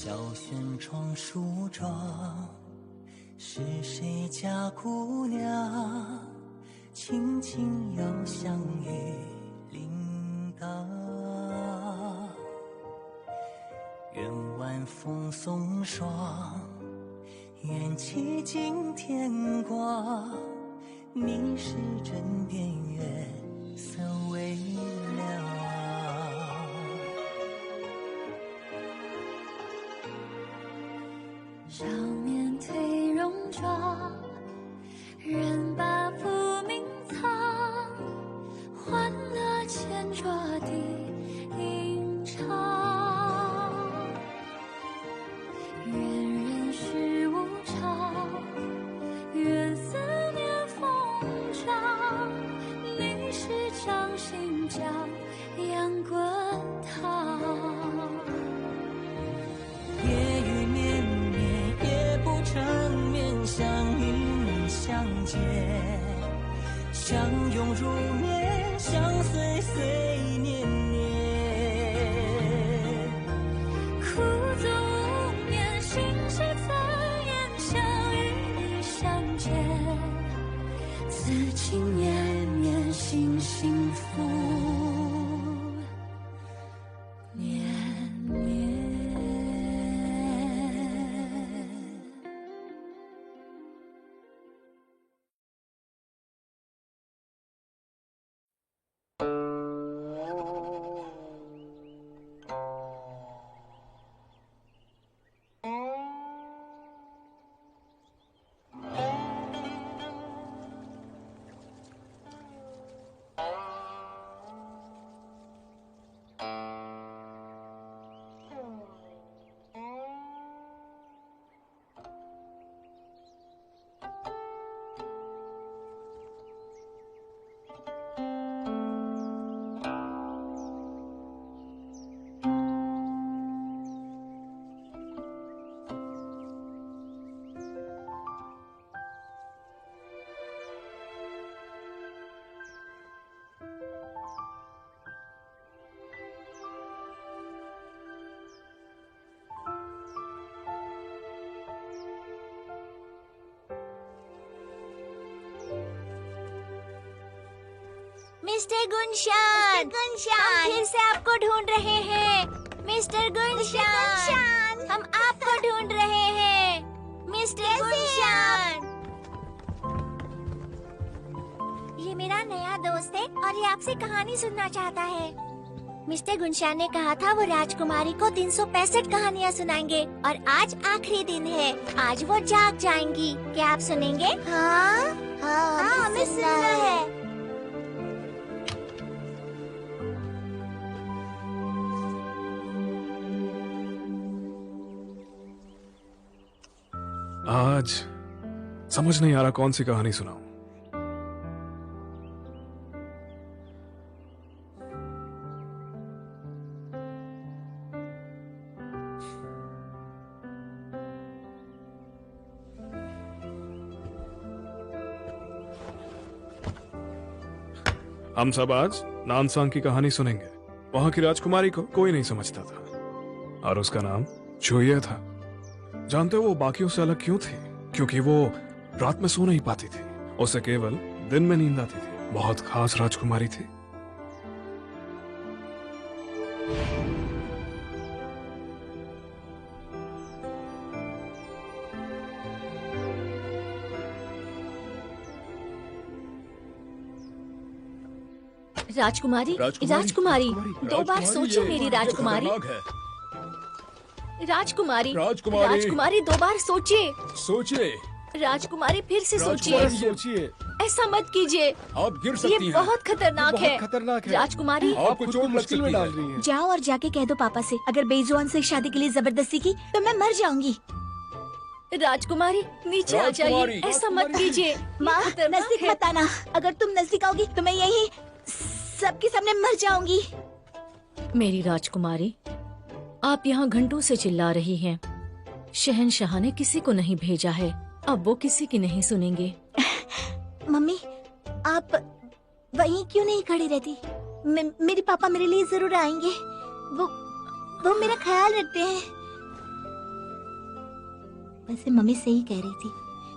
小轩窗梳妆，是谁家姑娘轻轻摇香于铃铛？愿晚风送霜，愿期尽天光。你是枕边月色微凉。少年褪戎装，人把浮名藏，欢乐千桌的吟唱。愿人世无常，愿思念风长。历史掌心将阳滚烫。夜雨绵绵，也不成眠，相遇相见，相拥如眠，相随岁年年。苦足无眠，心事残烟，相与你相见，此情绵绵，心幸福绵绵。मिस्टर गुनशान, हम फिर से आपको ढूंढ रहे हैं। मिस्टर गुनशान, हम आपको ढूंढ रहे हैं। मिस्टर गुनशान, ये मेरा नया दोस्त है और ये आपसे कहानी सुनना चाहता है। मिस्टर गुनशान ने कहा था वो राजकुमारी को 365 कहानियाँ सुनाएंगे और आज आखिरी दिन है। आज वो जाग जाएंगी। क्या आप सुनेंगे? हाँ, हमें सुनना है। आज समझ नहीं आ रहा कौन सी कहानी सुनाऊं। हम सब आज नानसांग की कहानी सुनेंगे। वहां की राजकुमारी को कोई नहीं समझता था और उसका नाम छुये था। जानते हो वो बाकियों से अलग क्यों थी? क्योंकि वो रात में सो नहीं पाती थी, उसे केवल दिन में नींद आती थी। बहुत खास राजकुमारी थी। राजकुमारी, राजकुमारी, दो बार सोचिए मेरी राजकुमारी। राजकुमारी, राजकुमारी, दो बार सोचिए। राजकुमारी फिर से सोचिए। ऐसा मत कीजिए, आप गिर सकती हैं। ये बहुत खतरनाक है। राजकुमारी, आपको चोट मुश्किल में डाल रही है। जाओ और जाके कह दो पापा से, अगर बेजुबान से शादी के लिए जबरदस्ती की तो मैं मर जाऊंगी। राजकुमारी नीचे आ जाइए, ऐसा मत कीजिए। माँ, नजदीक मत आना। अगर तुम नजदीक आओगी तो मैं यही सबके सामने मर जाऊंगी। मेरी राजकुमारी, आप यहाँ घंटों से चिल्ला रही हैं। शहंशाह ने किसी को नहीं भेजा है, अब वो किसी की नहीं सुनेंगे। मम्मी, आप वहीं क्यों नहीं खड़ी रहती? मेरे पापा मेरे लिए जरूर आएंगे। वो मेरा ख्याल रखते हैं। वैसे मम्मी सही कह रही थी,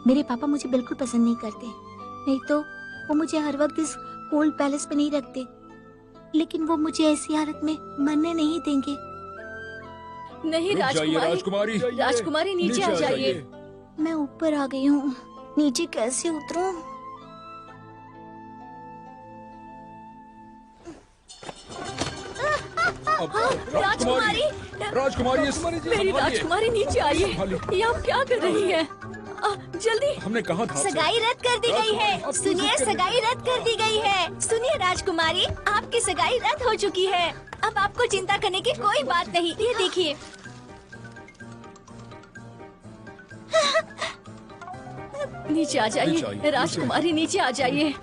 मेरे पापा मुझे बिल्कुल पसंद नहीं करते। नहीं तो वो मुझे हर वक्त इस कोल्ड पैलेस पे नहीं रखते, लेकिन वो मुझे ऐसी हालत में मरने नहीं देंगे। नहीं रुक जाइए राजकुमारी, राजकुमारी, राजकुमारी नीचे आ जाइए। मैं ऊपर आ गई हूँ, नीचे कैसे उतरूं? राजकुमारी, राजकुमारी, मेरी राजकुमारी नीचे आइए। ये आप क्या कर रही हैं? जल्दी। हमने कहा था आपसे। सगाई रद्द कर दी गई है। अब सुनिए, कोशिश करिए। सगाई रद्द कर दी गई है। सुनिए राजकुमारी, आपकी सगाई रद्द हो चुकी है। अब आपको चिंता करने की कोई बात नहीं। ये देखिए। नीचे आ जाइए राजकुमारी, नीचे आ जाइए।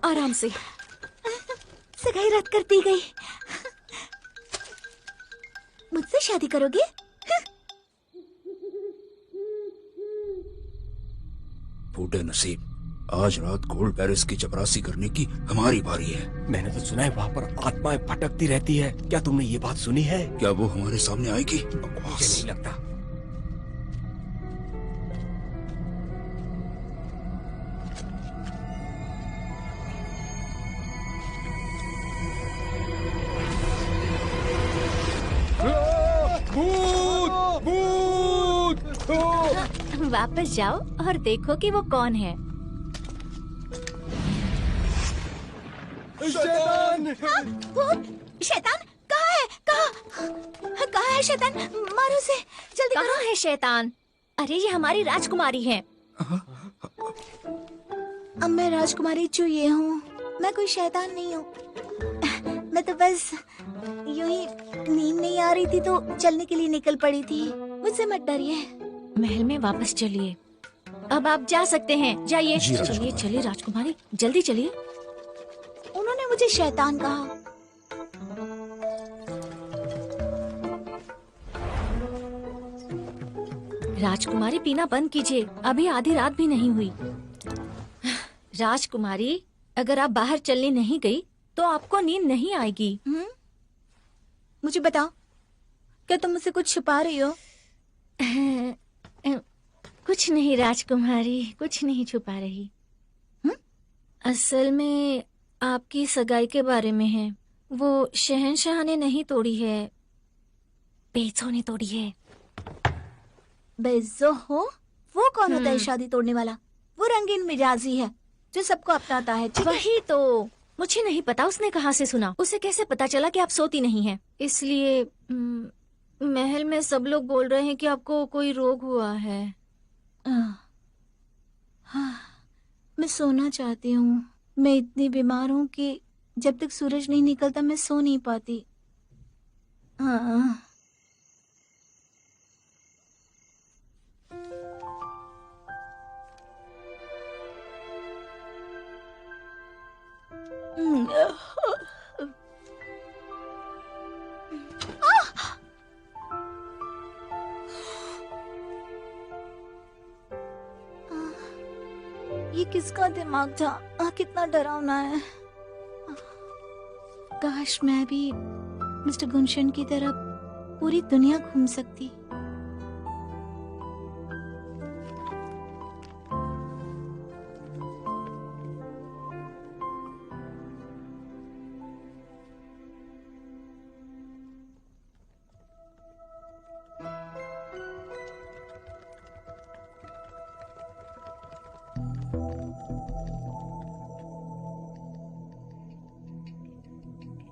आराम से। सगाई रद्द कर दी गई। मुझसे शादी करोगे? फूटे नसीब, आज रात गोल्ड पैलेस की चपरासी करने की हमारी बारी है। मैंने तो सुना है वहाँ पर आत्माएं भटकती रहती है। क्या तुमने ये बात सुनी है? क्या वो हमारे सामने आएगी? मुझे बकवास। नहीं लगता। भूत, भूत, वापस जाओ और देखो कि वो कौन है। शैतान! भूत! शैतान कहाँ है? कहाँ है शैतान? मारो उसे, जल्दी करो। कहाँ है शैतान? अरे ये हमारी राजकुमारी है। अब मैं राजकुमारी चुये हूँ, मैं कोई शैतान नहीं हूँ। मैं तो बस यूं ही नींद नहीं आ रही थी तो चलने के लिए निकल पड़ी थी। मुझसे मत डरिए। महल में वापस चलिए। अब आप जा सकते हैं, जाइए। जी, चलिए राजकुमारी। चलिए राजकुमारी, जल्दी चलिए। उन्होंने मुझे शैतान कहा। राजकुमारी पीना बंद कीजिए, अभी आधी रात भी नहीं हुई। राजकुमारी, अगर आप बाहर चलने नहीं गई तो आपको नींद नहीं आएगी। मुझे बताओ, क्या तुम मुझसे कुछ छुपा रही हो? कुछ नहीं राजकुमारी, कुछ नहीं छुपा रही। असल में आपकी सगाई के बारे में है। वो शहंशाह ने नहीं तोड़ी है, बेज़ो ने तोड़ी है। बेज़ो हो? वो कौन होता है शादी तोड़ने वाला? वो रंगीन मिजाजी है जो सबको अपनाता है। ठीक है? वही तो, मुझे नहीं पता उसने कहाँ से सुना। उसे कैसे पता चला कि आप सोती नहीं हैं? इसलिए महल में सब लोग बोल रहे हैं कि आपको कोई रोग हुआ है। हाँ, मैं सोना चाहती हूँ। मैं इतनी बीमार हूँ कि जब तक सूरज नहीं निकलता मैं सो नहीं पाती। हाँ। ये किसका दिमाग था? कितना डरावना है। काश मैं भी मिस्टर गुनशन की तरह पूरी दुनिया घूम सकती।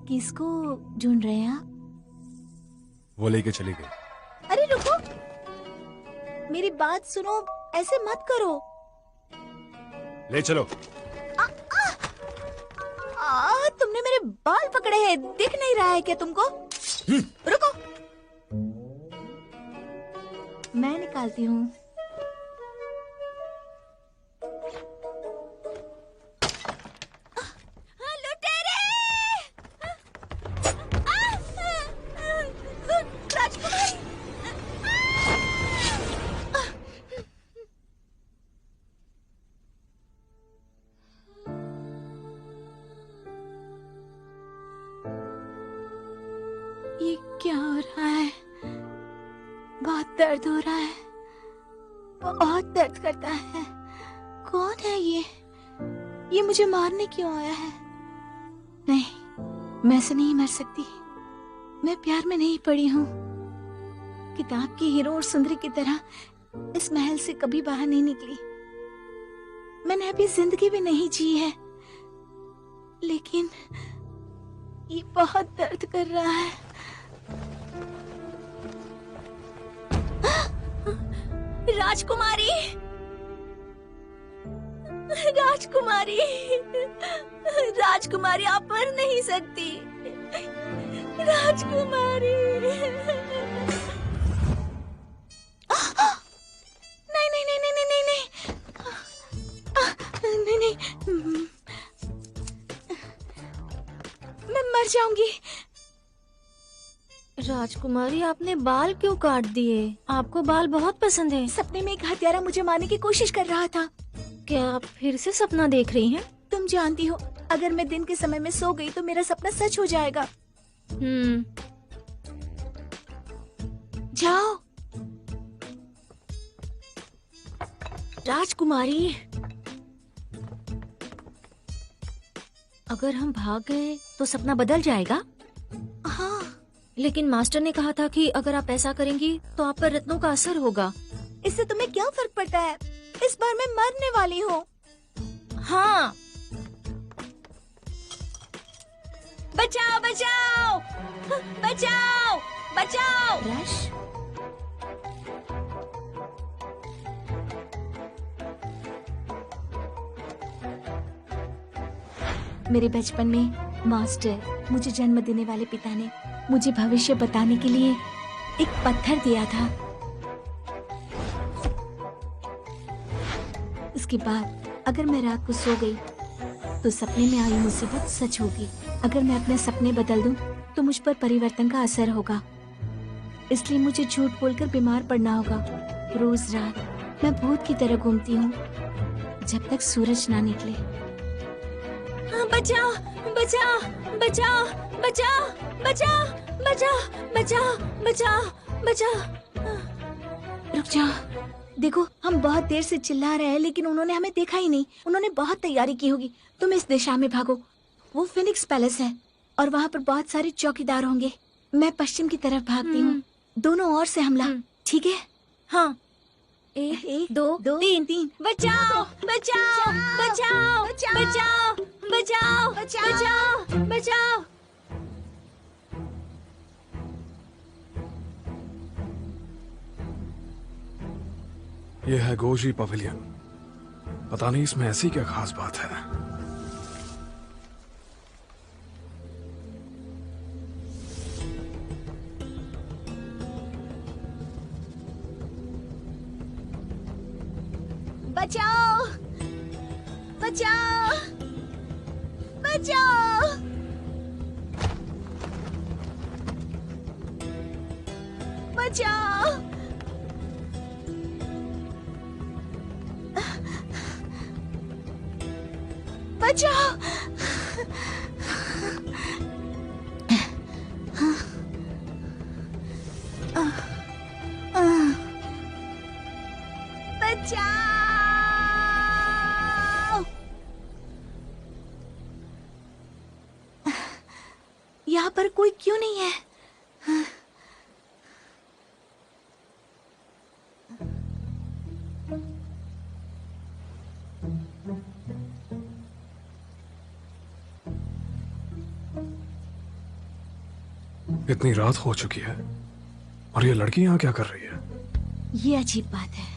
किसको ढूंढ रहे हैं आप? वो लेके चली गई। अरे रुको, मेरी बात सुनो, ऐसे मत करो। ले चलो। तुमने मेरे बाल पकड़े हैं, दिख नहीं रहा है क्या तुमको? रुको, मैं निकालती हूँ। ये क्या हो रहा है? बहुत दर्द हो रहा है। बहुत दर्द करता है। कौन है ये मुझे मारने क्यों आया है? नहीं, मैं ऐसे नहीं मर सकती। मैं प्यार में नहीं पड़ी हूँ। किताब के हीरो और सुंदरी की तरह इस महल से कभी बाहर नहीं निकली। मैंने अभी जिंदगी भी नहीं जी है, लेकिन ये बहुत दर्द कर रहा है। राजकुमारी, राजकुमारी, राजकुमारी, आप मर नहीं सकती। राजकुमारी, नहीं नहीं नहीं नहीं नहीं नहीं नहीं नहीं, मैं मर जाऊंगी। राजकुमारी, आपने बाल क्यों काट दिए? आपको बाल बहुत पसंद है। सपने में एक हत्यारा मुझे मारने की कोशिश कर रहा था। क्या आप फिर से सपना देख रही हैं? तुम जानती हो, अगर मैं दिन के समय में सो गई तो मेरा सपना सच हो जाएगा। जाओ। राजकुमारी, अगर हम भाग गए तो सपना बदल जाएगा। हाँ, लेकिन मास्टर ने कहा था कि अगर आप ऐसा करेंगी तो आप पर रत्नों का असर होगा। इससे तुम्हें क्या फर्क पड़ता है? इस बार मैं मरने वाली हूँ। हाँ, बचाओ बचाओ बचाओ बचाओ। रश, मेरे बचपन में मास्टर, मुझे जन्म देने वाले पिता ने मुझे भविष्य बताने के लिए एक पत्थर दिया था। इसके बाद अगर मैं रात को सो गई तो सपने में आई मुसीबत सच होगी। अगर मैं अपने सपने बदल दूं तो मुझ पर परिवर्तन का असर होगा। इसलिए मुझे झूठ बोलकर बीमार पड़ना होगा। रोज रात मैं भूत की तरह घूमती हूँ जब तक सूरज ना निकले। बचाओ बचाओ बचाओ बचाओ बचाओ बचाओ बचाओ बचाओ बचाओ। रुक जाओ। देखो, हम बहुत देर से चिल्ला रहे हैं लेकिन उन्होंने हमें देखा ही नहीं। उन्होंने बहुत तैयारी की होगी। तुम इस दिशा में भागो। वो फिनिक्स पैलेस है और वहाँ पर बहुत सारे चौकीदार होंगे। मैं पश्चिम की तरफ भागती हूँ। दोनों ओर से हमला, ठीक है? हाँ, एक दो तीन। बचाओ बचाओ बचाओ बचाओ बचाओ बचाओ बचाओ। ये है गोजी पवेलियन। पता नहीं इसमें ऐसी क्या खास बात है। बचाओ बचाओ बचाओ। बचाओ। बचाओ। बचाओ। यहाँ पर कोई क्यों नहीं है? इतनी रात हो चुकी है और ये लड़की यहाँ क्या कर रही है? ये अजीब बात है।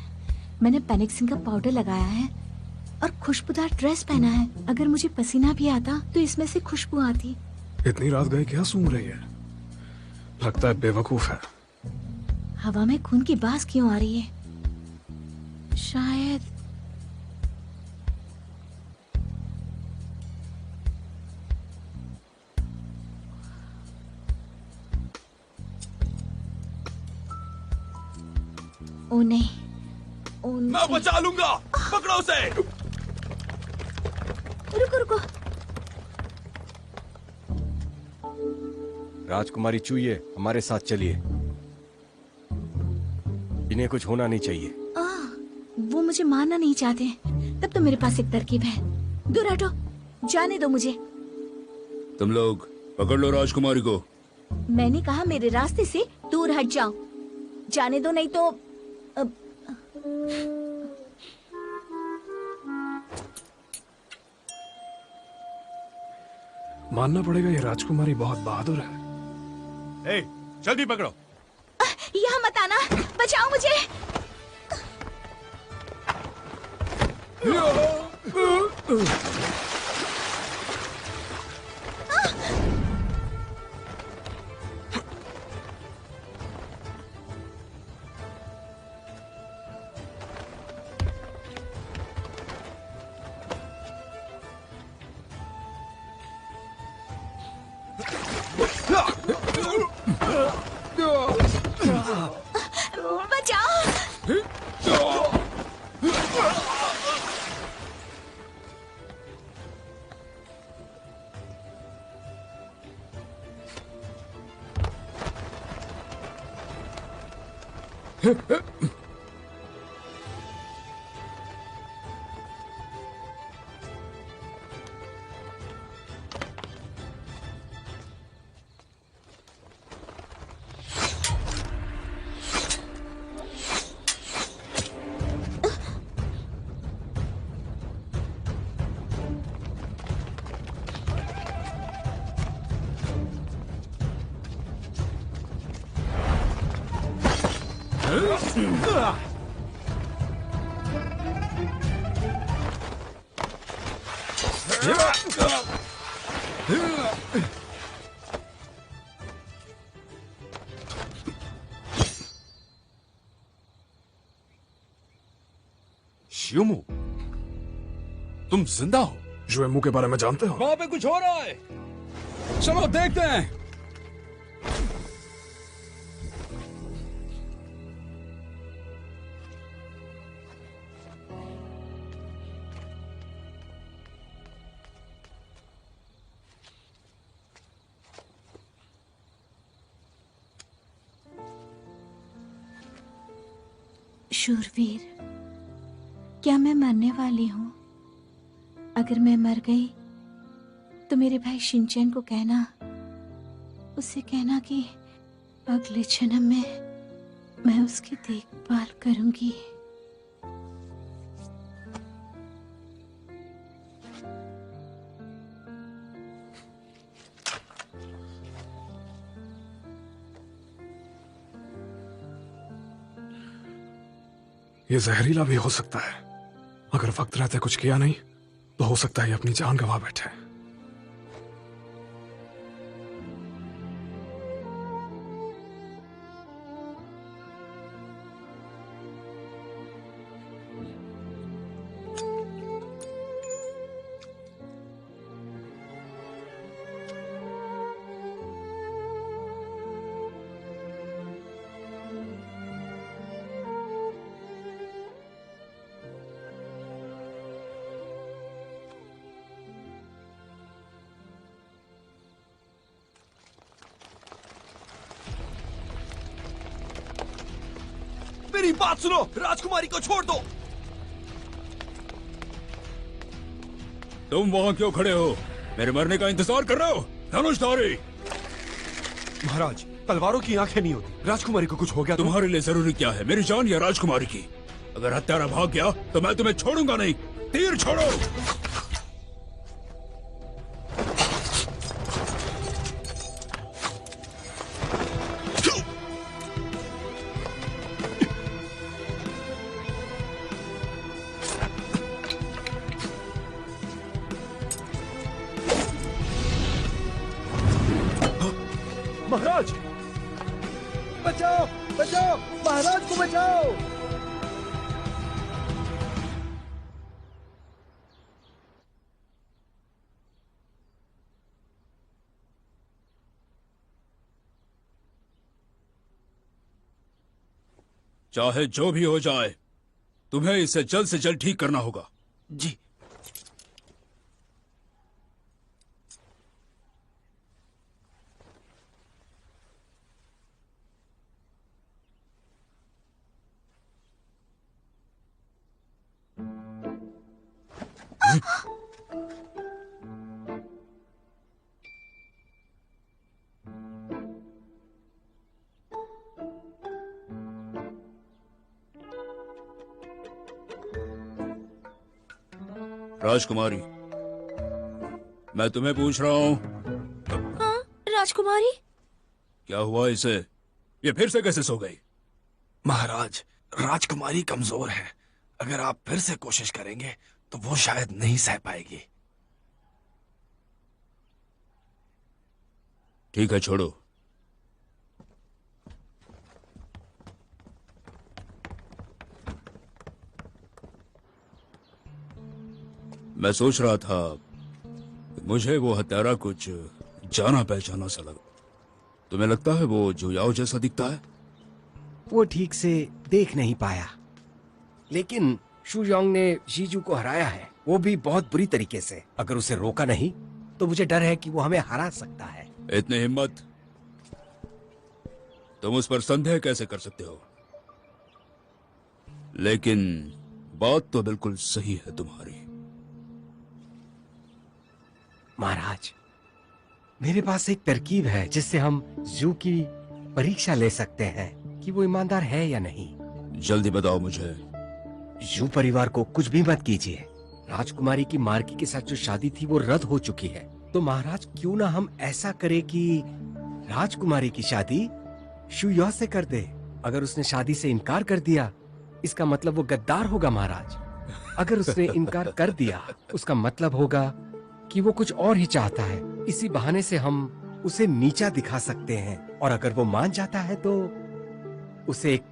मैंने पेनिक्सिन का पाउडर लगाया है और खुशबूदार ड्रेस पहना है। अगर मुझे पसीना भी आता तो इसमें से खुशबू आती। इतनी रात गए क्या सूंघ रही है? लगता है बेवकूफ है। हवा में खून की बास क्यों आ रही है? शायद ओ नहीं, ओ नहीं। मैं बचा लूंगा, पकड़ो उसे। रुको रुको। राजकुमारी चूये, हमारे साथ चलिए। इन्हें कुछ होना नहीं चाहिए। वो मुझे मारना नहीं चाहते, तब तो मेरे पास एक तरकीब है। दूर हटो, जाने दो मुझे। तुम लोग पकड़ लो राजकुमारी को। मैंने कहा मेरे रास्ते से दूर हट जाओ, जाने दो नहीं तो मानना पड़ेगा ये राजकुमारी बहुत बहादुर है। जल्दी पकड़ो। यहाँ मत आना, बचाओ मुझे। शिवमू, तुम जिंदा हो? जुएमू के बारे में जानते हो? वहां पे कुछ हो रहा है, चलो देखते हैं। शूरवीर, क्या मैं मरने वाली हूँ? अगर मैं मर गई तो मेरे भाई शिनचैन को कहना, उससे कहना कि अगले जन्म में मैं उसकी देखभाल करूंगी। ये जहरीला भी हो सकता है। अगर वक्त रहते कुछ किया नहीं तो हो सकता है ये अपनी जान गंवा बैठे। मेरी बात सुनो, राजकुमारी को छोड़ दो। तुम वहां क्यों खड़े हो? मेरे मरने का इंतजार कर रहे हो? धनुषधारी! महाराज, तलवारों की आंखें नहीं होती। राजकुमारी को कुछ हो गया तुम्हारे लिए जरूरी क्या है, मेरी जान या राजकुमारी की? अगर हत्यारा भाग गया तो मैं तुम्हें छोड़ूंगा नहीं। तीर छोड़ो। महाराज, बचाओ बचाओ, महाराज को बचाओ। चाहे जो भी हो जाए, तुम्हें इसे जल्द से जल्द ठीक करना होगा। जी। राजकुमारी, मैं तुम्हें पूछ रहा हूँ, हाँ राजकुमारी। क्या हुआ इसे? ये फिर से कैसे सो गई? महाराज, राजकुमारी कमजोर है। अगर आप फिर से कोशिश करेंगे तो वो शायद नहीं सह पाएगी। ठीक है, छोड़ो। मैं सोच रहा था मुझे वो हत्यारा कुछ जाना पहचाना सा लगा। तुम्हें लगता है वो जुयाओ जैसा दिखता है? वो ठीक से देख नहीं पाया, लेकिन शुयोंग ने जीजू को हराया है, वो भी बहुत बुरी तरीके से। अगर उसे रोका नहीं तो मुझे डर है कि वो हमें हरा सकता है। इतनी हिम्मत? तुम उस पर संदेह कैसे कर सकते हो? लेकिन बात तो बिल्कुल सही है तुम्हारी। महाराज, मेरे पास एक तरकीब है जिससे हम जू की परीक्षा ले सकते हैं कि वो ईमानदार है या नहीं। जल्दी बताओ मुझे। जू परिवार को कुछ भी मत कीजिए। राजकुमारी की मार्की के साथ जो शादी थी वो रद्द हो चुकी है, तो महाराज क्यों ना हम ऐसा करें कि राजकुमारी की शादी शुयो से कर दे। अगर उसने शादी से इनकार कर दिया, इसका मतलब वो गद्दार होगा महाराज। अगर उसने इनकार कर दिया, उसका मतलब होगा कि वो कुछ और ही चाहता है। इसी बहाने से हम उसे नीचा दिखा सकते हैं, और अगर वो मान जाता है तो उसे एक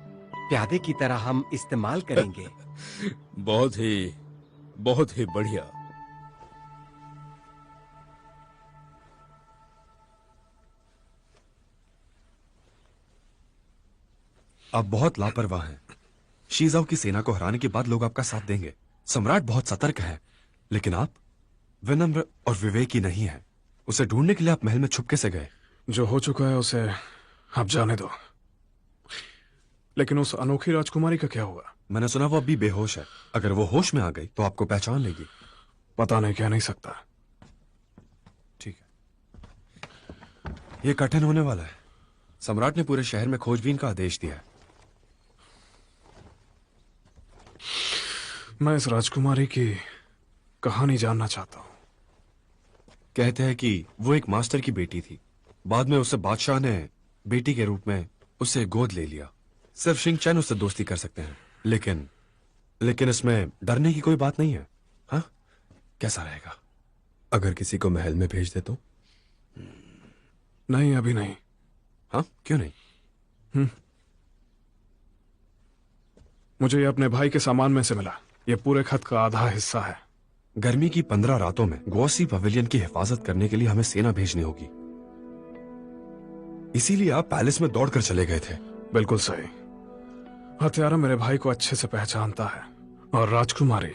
प्यादे की तरह हम इस्तेमाल करेंगे। बहुत ही बढ़िया। आप बहुत लापरवाह हैं। शीजाओ की सेना को हराने के बाद लोग आपका साथ देंगे। सम्राट बहुत सतर्क है, लेकिन आप विनम्र और विवेकी नहीं है। उसे ढूंढने के लिए आप महल में छुपके से गए। जो हो चुका है उसे आप जाने दो। लेकिन उस अनोखी राजकुमारी का क्या हुआ? मैंने सुना वो अभी बेहोश है। अगर वो होश में आ गई तो आपको पहचान लेगी। पता नहीं, कह नहीं सकता। ठीक है, ये कठिन होने वाला है। सम्राट ने पूरे शहर में खोजबीन का आदेश दिया है। मैं इस राजकुमारी की कहानी जानना चाहता हूं। कहते हैं कि वो एक मास्टर की बेटी थी। बाद में उसे बादशाह ने बेटी के रूप में उसे गोद ले लिया। सिर्फ शिंगचैन उससे दोस्ती कर सकते हैं, लेकिन इसमें डरने की कोई बात नहीं है। हाँ, कैसा रहेगा अगर किसी को महल में भेज दे तो? नहीं, अभी नहीं। हाँ, क्यों नहीं? मुझे ये अपने भाई के सामान में से मिला। ये पूरे खत का आधा हिस्सा है। गर्मी की 15 रातों में ग्वॉसी पवेलियन की हिफाजत करने के लिए हमें सेना भेजनी होगी। इसीलिए आप पैलेस में दौड़कर चले गए थे। बिल्कुल सही। हत्यारा मेरे भाई को अच्छे से पहचानता है, और राजकुमारी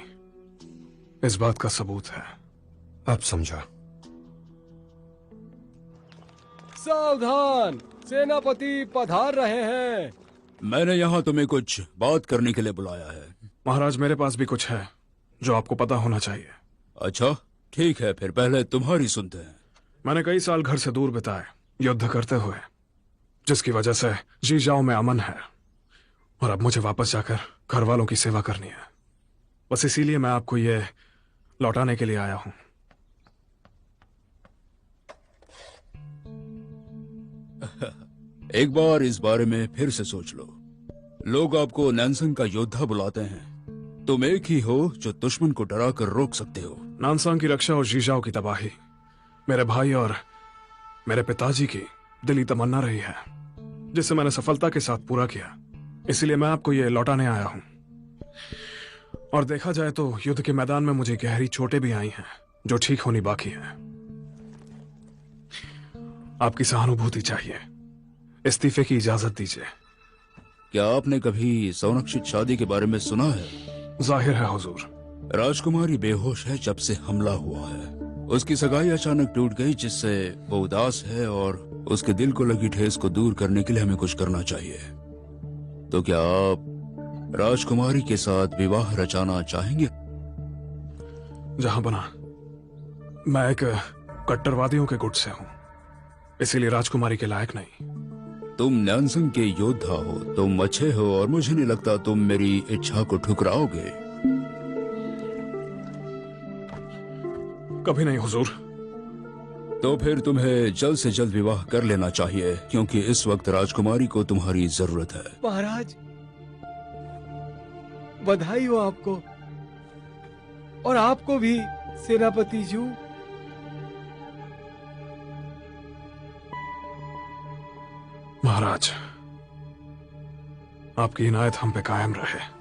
इस बात का सबूत है। अब समझा। सावधान, सेनापति पधार रहे हैं। मैंने यहाँ तुम्हें कुछ बात करने के लिए बुलाया है। महाराज, मेरे पास भी कुछ है जो आपको पता होना चाहिए। अच्छा, ठीक है, फिर पहले तुम्हारी सुनते हैं। मैंने कई साल घर से दूर बिताए युद्ध करते हुए, जिसकी वजह से जीजाओ में अमन है, और अब मुझे वापस जाकर घर वालों की सेवा करनी है। बस इसीलिए मैं आपको ये लौटाने के लिए आया हूं। एक बार इस बारे में फिर से सोच लो। लोग आपको नैनसंग का योद्धा बुलाते हैं। तुम एक ही हो जो दुश्मन को डरा कर रोक सकते हो। नानसांग की रक्षा और जीजाओ की तबाही मेरे भाई और मेरे पिताजी की दिली तमन्ना रही है, जिसे मैंने सफलता के साथ पूरा किया। इसलिए मैं आपको ये लौटाने आया हूं। और देखा जाए तो युद्ध के मैदान में मुझे गहरी चोटें भी आई हैं, जो ठीक होनी बाकी है। आपकी सहानुभूति चाहिए। इस्तीफे की इजाजत दीजिए। क्या आपने कभी संरक्षित शादी के बारे में सुना है? जाहिर है हुजूर। राजकुमारी बेहोश है जब से हमला हुआ है। उसकी सगाई अचानक टूट गई, जिससे वो उदास है, और उसके दिल को लगी ठेस को दूर करने के लिए हमें कुछ करना चाहिए। तो क्या आप राजकुमारी के साथ विवाह रचाना चाहेंगे? जहां बना, मैं एक कट्टरवादियों के गुट से हूं, इसीलिए राजकुमारी के लायक नहीं। तुम न्यानसंग के योद्धा हो, तुम अच्छे हो और मुझे नहीं लगता तुम मेरी इच्छा को ठुकराओगे। कभी नहीं हुजूर। तो फिर तुम्हें जल्द से जल्द विवाह कर लेना चाहिए, क्योंकि इस वक्त राजकुमारी को तुम्हारी जरूरत है। महाराज, बधाई हो आपको, और आपको भी सेनापति जी। महाराज, आपकी इनायत हम पे कायम रहे।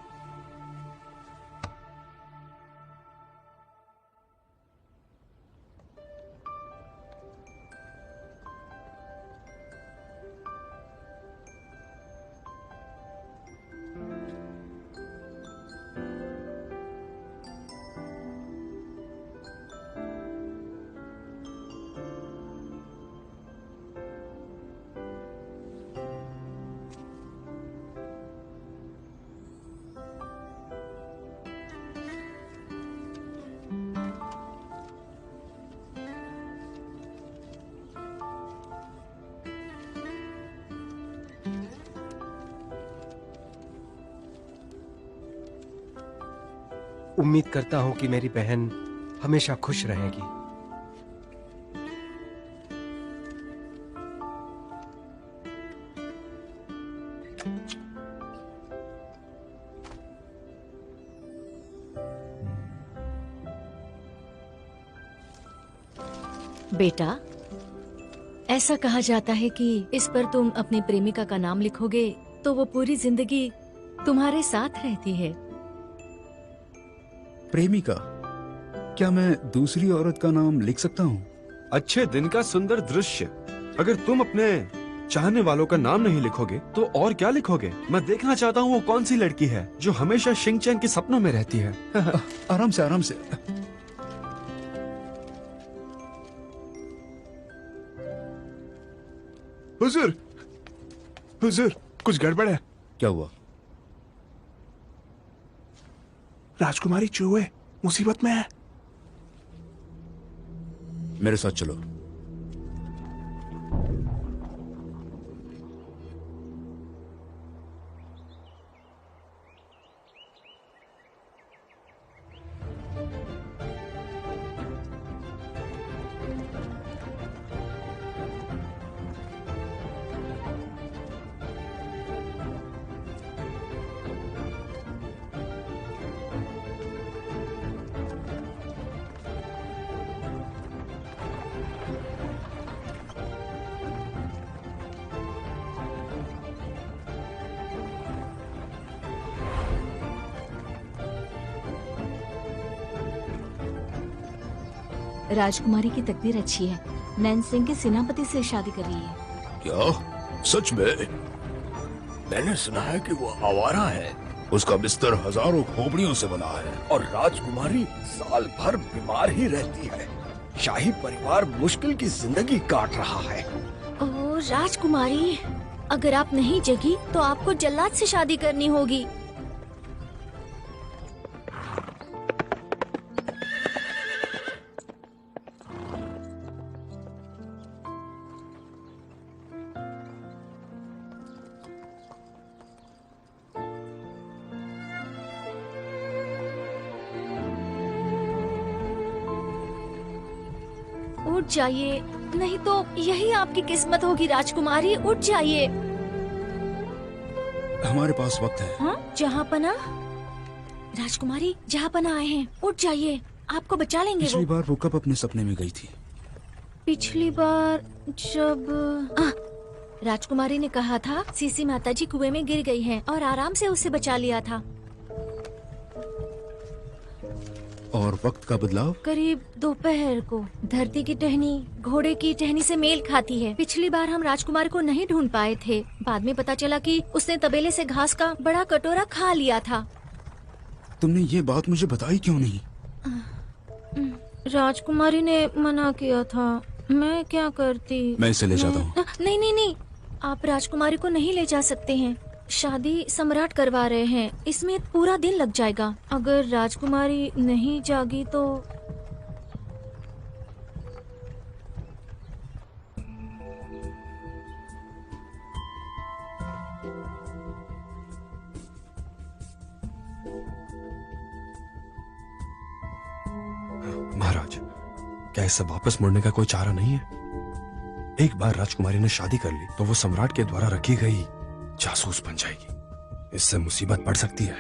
उम्मीद करता हूं कि मेरी बहन हमेशा खुश रहेगी। बेटा, ऐसा कहा जाता है कि इस पर तुम अपनी प्रेमिका का नाम लिखोगे तो वो पूरी जिंदगी तुम्हारे साथ रहती है। प्रेमिका? क्या मैं दूसरी औरत का नाम लिख सकता हूँ? अच्छे दिन का सुंदर दृश्य। अगर तुम अपने चाहने वालों का नाम नहीं लिखोगे तो और क्या लिखोगे? मैं देखना चाहता हूँ वो कौन सी लड़की है जो हमेशा शिंगचैन के सपनों में रहती है। आराम से, आराम से। हुजूर, हुजूर, कुछ गड़बड़ है। क्या हुआ? राजकुमारी चूहे मुसीबत में है। मेरे साथ चलो। राजकुमारी की तकदीर अच्छी है। नैनसिंग के सेनापति से शादी कर रही है। क्या? सच में? मैंने सुना है कि वो आवारा है। उसका बिस्तर हजारों खोपड़ियों से बना है। और राजकुमारी साल भर बीमार ही रहती है। शाही परिवार मुश्किल की जिंदगी काट रहा है। ओह राजकुमारी, अगर आप नहीं जगी तो आपको जल्लाद से शादी करनी होगी। उठ जाइए, नहीं तो यही आपकी किस्मत होगी। राजकुमारी उठ जाइए। हमारे पास वक्त है। हाँ, जहाँपना। राजकुमारी जहाँपना आए हैं, उठ जाइए, आपको बचा लेंगे। पिछली बार वो कब अपने सपने में गई थी? पिछली बार जब राजकुमारी ने कहा था सीसी माताजी कुएं में गिर गई हैं और आराम से उसे बचा लिया था। और वक्त का बदलाव? करीब दोपहर को। धरती की टहनी घोड़े की टहनी से मेल खाती है। पिछली बार हम राजकुमार को नहीं ढूंढ पाए थे। बाद में पता चला कि उसने तबेले से घास का बड़ा कटोरा खा लिया था। तुमने ये बात मुझे बताई क्यों नहीं? राजकुमारी ने मना किया था, मैं क्या करती। मैं इसे ले जाता हूँ। नहीं नहीं नहीं, आप राजकुमारी को नहीं ले जा सकते हैं। शादी सम्राट करवा रहे हैं, इसमें पूरा दिन लग जाएगा। अगर राजकुमारी नहीं जागी तो क्या इससे वापस मुड़ने का कोई चारा नहीं है? एक बार राजकुमारी ने शादी कर ली तो वो सम्राट के द्वारा रखी गई जासूस बन जाएगी। इससे मुसीबत पड़ सकती है।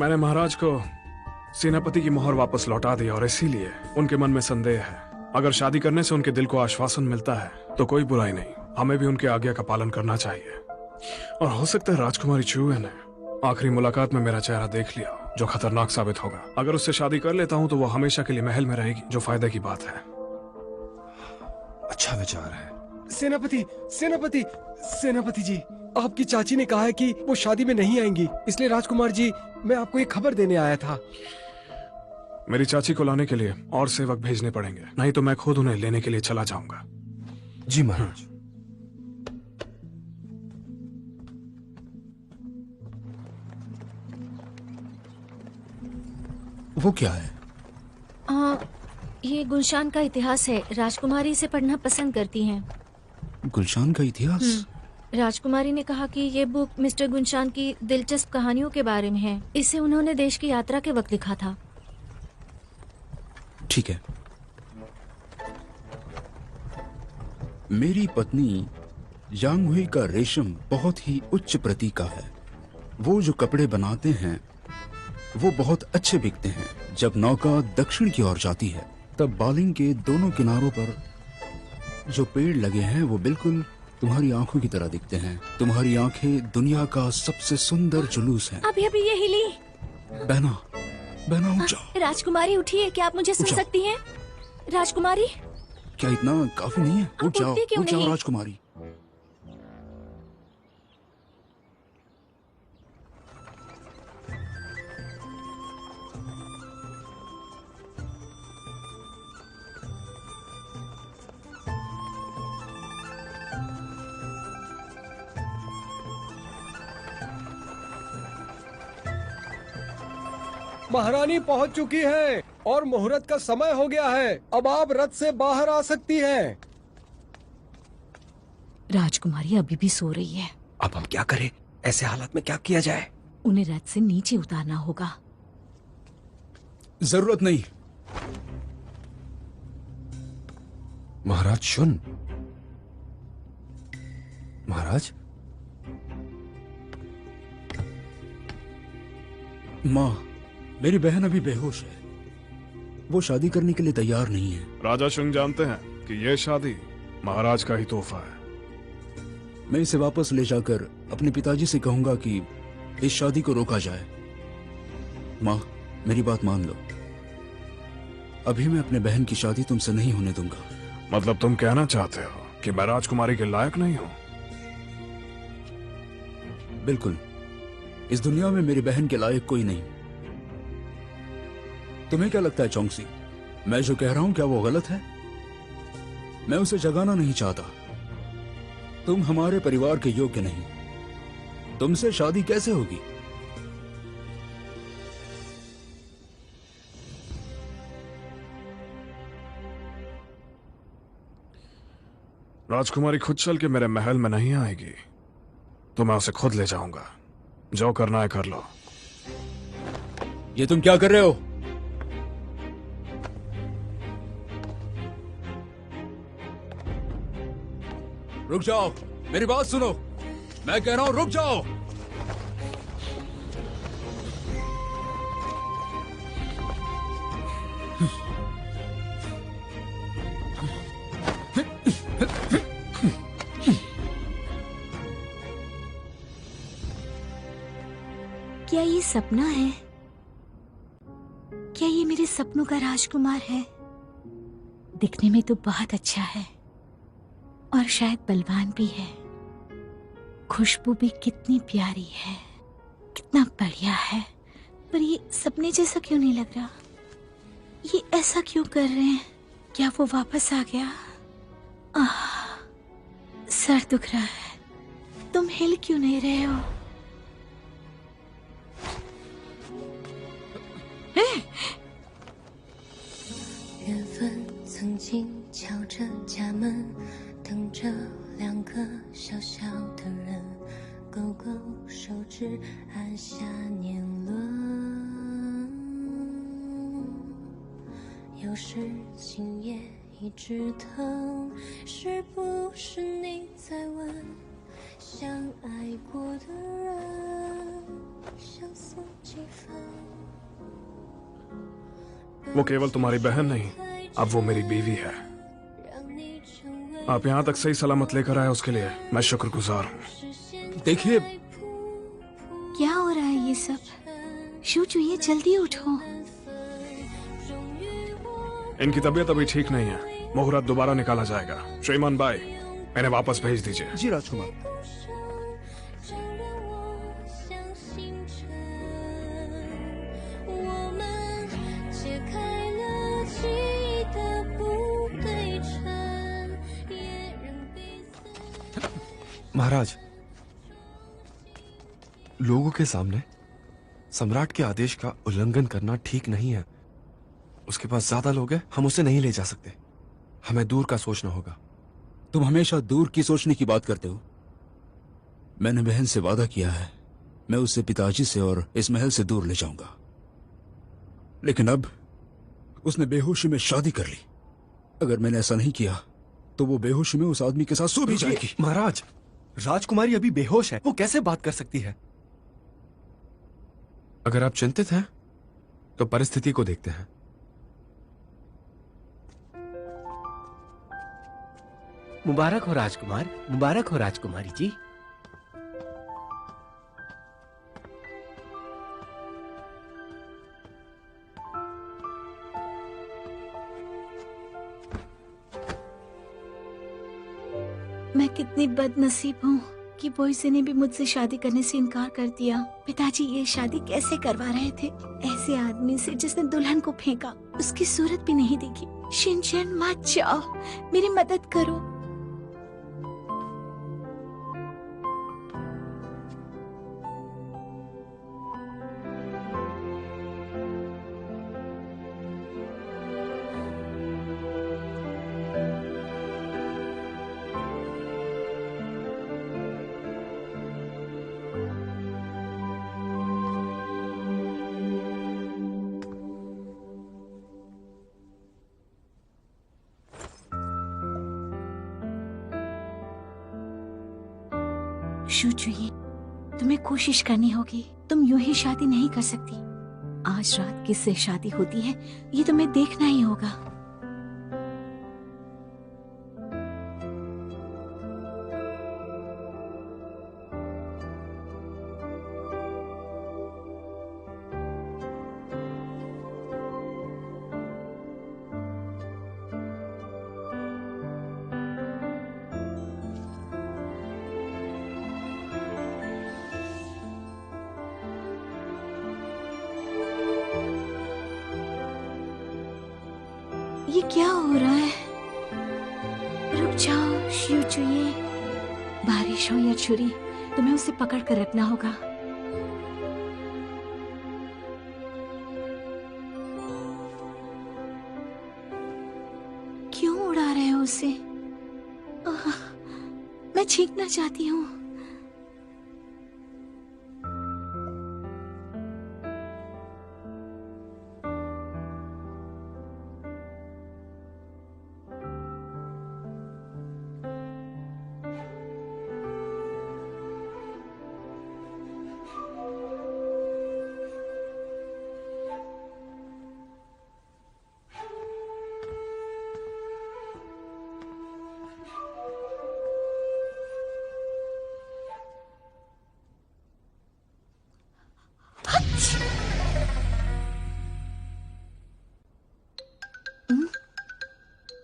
मैंने महाराज को सेनापति की मोहर वापस लौटा दी और इसीलिए उनके मन में संदेह है। अगर शादी करने से उनके दिल को आश्वासन मिलता है तो कोई बुराई नहीं। हमें भी उनके आज्ञा का पालन करना चाहिए। और हो सकता है राजकुमारी चुए ने आखिरी मुलाकात में मेरा चेहरा देख लिया, जो खतरनाक साबित होगा। अगर उससे शादी कर लेता हूँ तो वो हमेशा के लिए महल में रहेगी, जो फायदे की बात है। अच्छा विचार है। सेनापति, सेनापति, सेनापति जी, आपकी चाची ने कहा है कि वो शादी में नहीं आएंगी, इसलिए राजकुमार जी मैं आपको एक खबर देने आया था। मेरी चाची को लाने के लिए और सेवक भेजने पड़ेंगे, नहीं तो मैं खुद उन्हें लेने के लिए चला जाऊंगा। जी महाराज। वो क्या है? ये गुलशान का इतिहास है। राजकुमारी इसे पढ़ना पसंद करती हैं। गुलशान का इतिहास? राजकुमारी ने कहा कि ये बुक मिस्टर गुलशान की दिलचस्प कहानियों के बारे में है। इसे उन्होंने देश की यात्रा के वक्त लिखा था। ठीक है। मेरी पत्नी यांग हुई का रेशम बहुत ही उच्च प्रति का है। वो जो कपड़े बनाते हैं वो बहुत अच्छे बिकते हैं। जब नौका दक्षिण की ओर जाती है तब बालिंग के दोनों किनारों पर जो पेड़ लगे हैं वो बिल्कुल तुम्हारी आंखों की तरह दिखते हैं। तुम्हारी आंखें दुनिया का सबसे सुंदर जुलूस हैं। अभी अभी ये हिली। बहना, बहना उठ जाओ। राजकुमारी उठिए, क्या आप मुझे सुन सकती हैं? राजकुमारी, क्या इतना काफी नहीं है? उठ जाओ, उठती क्यों उठ जाओ नहीं? राजकुमारी। महारानी पहुंच चुकी है और मुहूर्त का समय हो गया है। अब आप रथ से बाहर आ सकती हैं। राजकुमारी अभी भी सो रही है। अब हम क्या करें? ऐसे हालात में क्या किया जाए? उन्हें रथ से नीचे उतारना होगा। जरूरत नहीं। महाराज सुन। महाराज, माँ, मेरी बहन अभी बेहोश है। वो शादी करने के लिए तैयार नहीं है। राजा शुंग जानते हैं कि ये शादी महाराज का ही तोहफा है। मैं इसे वापस ले जाकर अपने पिताजी से कहूंगा कि इस शादी को रोका जाए। माँ, मेरी बात मान लो। अभी मैं अपने बहन की शादी तुमसे नहीं होने दूंगा। मतलब तुम कहना चाहते हो कि मैं राजकुमारी के लायक नहीं हूँ? बिल्कुल। इस दुनिया में मेरी बहन के लायक कोई नहीं। तुम्हें क्या लगता है चौंगसी, मैं जो कह रहा हूं क्या वो गलत है? मैं उसे जगाना नहीं चाहता। तुम हमारे परिवार के योग्य नहीं। तुमसे शादी कैसे होगी? राजकुमारी खुद चल के मेरे महल में नहीं आएगी तो मैं उसे खुद ले जाऊंगा। जो करना है कर लो। ये तुम क्या कर रहे हो? रुक जाओ, मेरी बात सुनो। मैं कह रहा हूं रुक जाओ। क्या ये सपना है? क्या ये मेरे सपनों का राजकुमार है? दिखने में तो बहुत अच्छा है और शायद बलवान भी है। खुशबू भी कितनी प्यारी है, कितना बढ़िया है। पर ये सपने जैसा क्यों नहीं लग रहा? ये ऐसा क्यों कर रहे हैं? क्या वो वापस आ गया? सर दुख रहा है। तुम हिल क्यों नहीं रहे हो? 缘分曾经敲着家门，等着两个小小的人，勾勾手指，按下年轮。有时今夜一直疼，是不是你在问，相爱过的人相似几分？ वो केवल तुम्हारी बहन नहीं, अब वो मेरी बीवी है। आप यहाँ तक सही सलामत लेकर आए उसके लिए मैं शुक्रगुजार हूँ। देखिए, क्या हो रहा है ये सब? शू चुहिए, जल्दी उठो। इनकी तबीयत अभी ठीक नहीं है, मुहूर्त दोबारा निकाला जाएगा। श्रीमान बाई, इन्हें वापस भेज दीजिए। जी राजकुमार। महाराज, लोगों के सामने सम्राट के आदेश का उल्लंघन करना ठीक नहीं है। उसके पास ज्यादा लोग हैं, हम उसे नहीं ले जा सकते। हमें दूर का सोचना होगा। तुम हमेशा दूर की सोचने की बात करते हो। मैंने बहन से वादा किया है, मैं उसे पिताजी से और इस महल से दूर ले जाऊंगा। लेकिन अब उसने बेहोशी में शादी कर ली। अगर मैंने ऐसा नहीं किया तो वो बेहोशी में उस आदमी के साथ सो भी जाएगी। महाराज, राजकुमारी अभी बेहोश है, वो कैसे बात कर सकती है? अगर आप चिंतित हैं तो परिस्थिति को देखते हैं। मुबारक हो राजकुमार, मुबारक हो राजकुमारी जी। मैं कितनी बदनसीब हूँ कि बॉयसे ने भी मुझसे शादी करने से इनकार कर दिया। पिताजी ये शादी कैसे करवा रहे थे ऐसे आदमी से जिसने दुल्हन को फेंका, उसकी सूरत भी नहीं देखी। शिनचैन, मत जाओ, मेरी मदद करो। शू चुहिए, तुम्हें कोशिश करनी होगी। तुम यूं ही शादी नहीं कर सकती। आज रात किससे शादी होती है ये तुम्हें देखना ही होगा। ये क्या हो रहा है? रुक जाओ शू चुहिए। बारिश हो या छुरी, तुम्हें उसे पकड़ कर रखना होगा। क्यों उड़ा रहे हो उसे? मैं छींकना चाहती हूँ।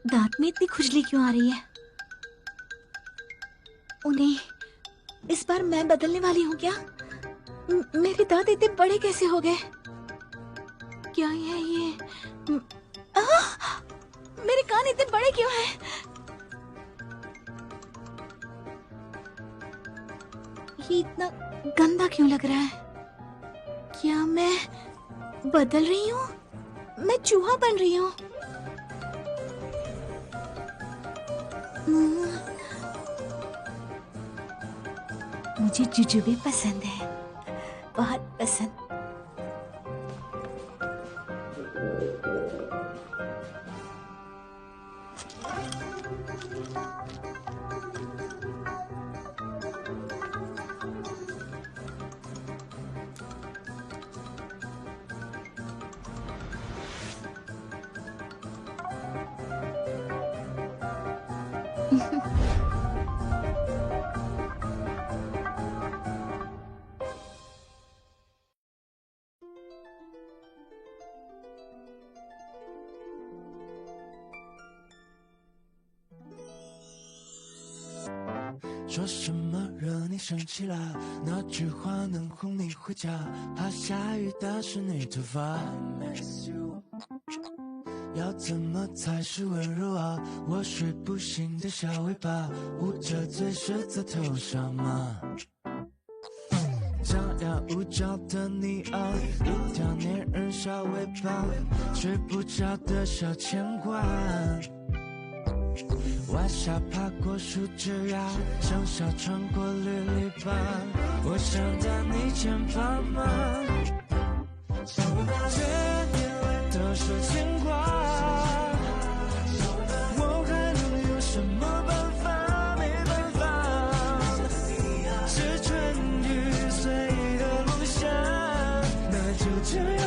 दांत में इतनी खुजली क्यों आ रही है? उन्हें इस बार मैं बदलने वाली हूँ क्या? मेरे दांत इतने बड़े कैसे हो गए? क्या है ये? मेरे कान इतने बड़े क्यों हैं? ये इतना गंदा क्यों लग रहा है? क्या मैं बदल रही हूँ? मैं चूहा बन रही हूँ? मुझे जुजुबे पसंद है, बहुत पसंद। 说什么惹你生气了？那句话能哄你回家？怕下雨打湿你头发。要怎么才是温柔啊？我睡不醒的小尾巴，捂着嘴舌在头上吗？张牙舞爪的你啊，一条粘人小尾巴，睡不着的小牵挂。晚霞爬过树枝桠，小小穿过绿篱笆，我想在你肩膀吗？这眼泪都是牵挂，我还能有什么办法？没办法，是春雨随的梦想，那就这样。